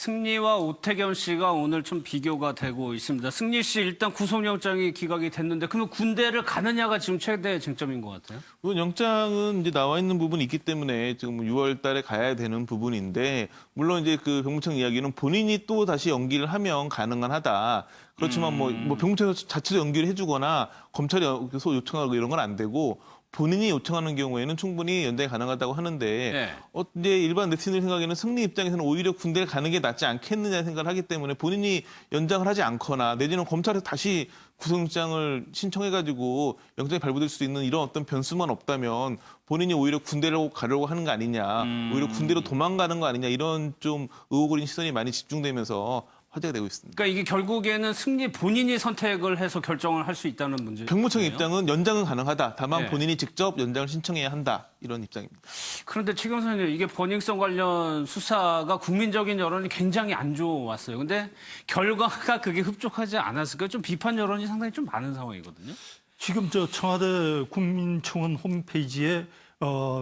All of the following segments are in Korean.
승리와 오태견 씨가 오늘 좀 비교가 되고 있습니다. 승리 씨 일단 구속영장이 기각이 됐는데 그러면 군대를 가느냐가 지금 최대 쟁점인 것 같아요. 물론 영장은 이제 나와 있는 부분이 있기 때문에 지금 6월 달에 가야 되는 부분인데 물론 이제 그 병무청 이야기는 본인이 또 다시 연기를 하면 가능은 하다. 그렇지만 뭐 병무청에서 자체로 연기를 해주거나 검찰이 요청하고 이런 건 안 되고 본인이 요청하는 경우에는 충분히 연장이 가능하다고 하는데 네. 이제 일반 네티즌들 생각에는 승리 입장에서는 오히려 군대를 가는 게 낫지 않겠느냐 생각을 하기 때문에 본인이 연장을 하지 않거나 내지는 검찰에서 다시 구속영장을 신청해가지고 영장이 발부될 수 있는 이런 어떤 변수만 없다면 본인이 오히려 군대로 가려고 하는 거 아니냐, 오히려 군대로 도망가는 거 아니냐 이런 좀 의혹을 시선이 많이 집중되면서 화제가 되고 있습니다. 그러니까 이게 결국에는 승리 본인이 선택을 해서 결정을 할 수 있다는 문제. 병무청의 입장은 연장은 가능하다. 다만 네. 본인이 직접 연장을 신청해야 한다. 이런 입장입니다. 그런데 최 교수님 이게 버닝썬 관련 수사가 국민적인 여론이 굉장히 안 좋았어요. 근데 결과가 그게 흡족하지 않았을까요? 좀 비판 여론이 상당히 좀 많은 상황이거든요. 지금 저 청와대 국민청원 홈페이지에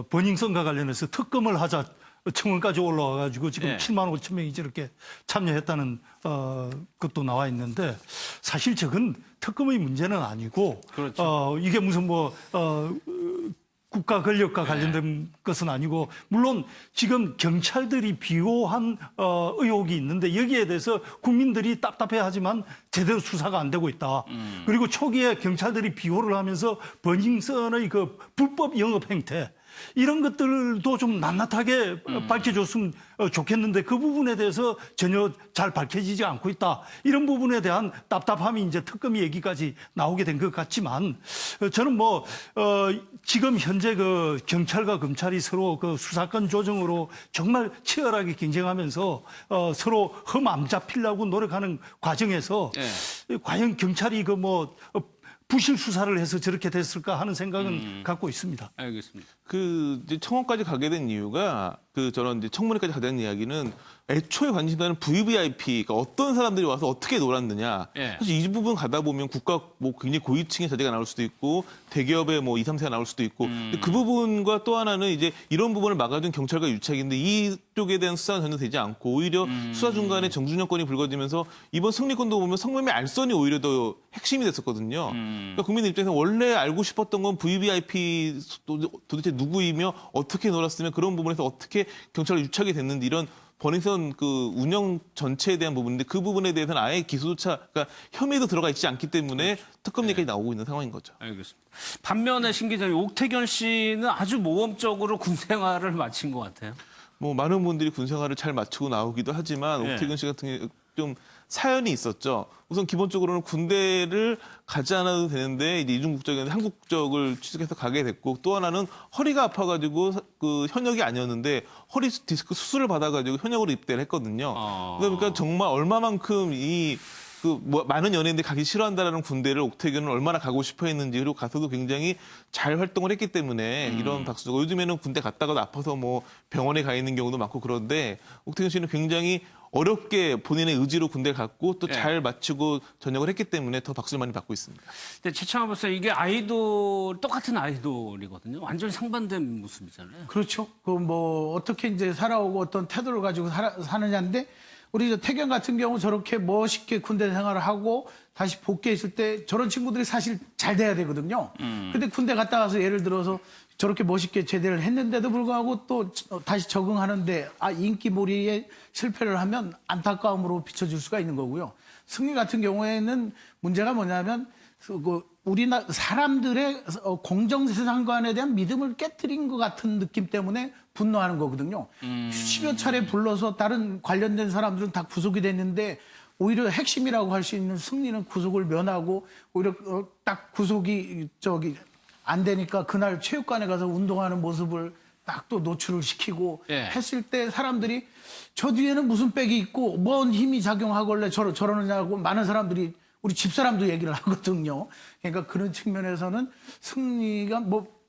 버닝썬과 관련해서 특검을 하자 청원까지 올라와가지고 지금 네. 7만 5천 명이 저렇게 참여했다는 것도 나와 있는데 사실 저건 특검의 문제는 아니고 그렇죠. 이게 무슨 국가 권력과 관련된 것은 아니고 물론 지금 경찰들이 비호한 의혹이 있는데 여기에 대해서 국민들이 답답해하지만 제대로 수사가 안 되고 있다. 그리고 초기에 경찰들이 비호를 하면서 버닝썬의 그 불법 영업 행태 이런 것들도 좀 낱낱하게 밝혀줬으면 좋겠는데 그 부분에 대해서 전혀 잘 밝혀지지 않고 있다. 이런 부분에 대한 답답함이 이제 특검 얘기까지 나오게 된 것 같지만 저는 지금 현재 그 경찰과 검찰이 서로 그 수사권 조정으로 정말 치열하게 경쟁하면서 서로 흠 안 잡히려고 노력하는 과정에서 과연 경찰이 부실 수사를 해서 저렇게 됐을까 하는 생각은 갖고 있습니다. 알겠습니다. 이제 청원까지 가게 된 이유가 저런 이제 청문회까지 가게 된 이야기는 애초에 관심사는 VVIP, 그러니까 어떤 사람들이 와서 어떻게 놀았느냐. 예. 사실 이 부분 가다 보면 국가 굉장히 고위층의 자제가 나올 수도 있고 대기업의 2, 3세가 나올 수도 있고 근데 그 부분과 또 하나는 이제 이런 부분을 막아준 경찰과 유착인데 이쪽에 대한 수사는 전혀 되지 않고 오히려 수사 중간에 정준영 건이 불거지면서 이번 승리건도 보면 성매매 알선이 오히려 더 핵심이 됐었거든요. 그러니까 국민 입장에서 원래 알고 싶었던 건 VVIP 도대체 누구이며 어떻게 놀았으면 그런 부분에서 어떻게 경찰로 유착이 됐는지 이런 버닝썬 운영 전체에 대한 부분인데 그 부분에 대해서는 아예 기소조차 그러니까 혐의도 들어가 있지 않기 때문에 특검 얘기까지 나오고 있는 상황인 거죠. 알겠습니다. 반면에 신 기자님, 옥태견 씨는 아주 모험적으로 군 생활을 마친 것 같아요. 많은 분들이 군 생활을 잘 마치고 나오기도 하지만 옥태균 씨 같은 경우 좀 사연이 있었죠. 우선 기본적으로는 군대를 가지 않아도 되는데 이제 이중 국적이었는데 한국 국적을 취득해서 가게 됐고 또 하나는 허리가 아파가지고 현역이 아니었는데 허리 디스크 수술을 받아가지고 현역으로 입대를 했거든요. 그러니까 정말 얼마만큼 많은 연예인들이 가기 싫어한다라는 군대를 옥태균은 얼마나 가고 싶어 했는지 그리고 가서도 굉장히 잘 활동을 했기 때문에 이런 박수 주고 요즘에는 군대 갔다가도 아파서 병원에 가 있는 경우도 많고 그런데 옥태균 씨는 굉장히 어렵게 본인의 의지로 군대를 갔고 또 잘 마치고 전역을 했기 때문에 더 박수를 많이 받고 있습니다. 근데 최창원 박사 이게 똑같은 아이돌이거든요. 완전히 상반된 모습이잖아요. 그렇죠. 어떻게 이제 살아오고 어떤 태도를 가지고 사느냐인데 우리 태견 같은 경우 저렇게 멋있게 군대 생활을 하고 다시 복귀했을 때 저런 친구들이 사실 잘 돼야 되거든요. 근데 군대 갔다 와서 예를 들어서 저렇게 멋있게 제대를 했는데도 불구하고 또 다시 적응하는데 인기몰이에 실패를 하면 안타까움으로 비춰질 수가 있는 거고요. 승리 같은 경우에는 문제가 뭐냐면 우리나라 사람들의 공정세상관에 대한 믿음을 깨뜨린 것 같은 느낌 때문에 분노하는 거거든요. 10여 차례 불러서 다른 관련된 사람들은 다 구속이 됐는데 오히려 핵심이라고 할 수 있는 승리는 구속을 면하고 오히려 딱 구속이 안 되니까 그날 체육관에 가서 운동하는 모습을 딱 또 노출을 시키고 했을 때 사람들이 저 뒤에는 무슨 백이 있고 뭔 힘이 작용하길래 저러느냐고 많은 사람들이 우리 집사람도 얘기를 하거든요. 그러니까 그런 측면에서는 승리가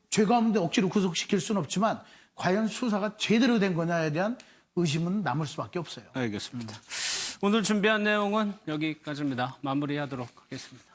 죄가 없는데 억지로 구속시킬 수는 없지만 과연 수사가 제대로 된 거냐에 대한 의심은 남을 수밖에 없어요. 알겠습니다. 오늘 준비한 내용은 여기까지입니다. 마무리하도록 하겠습니다.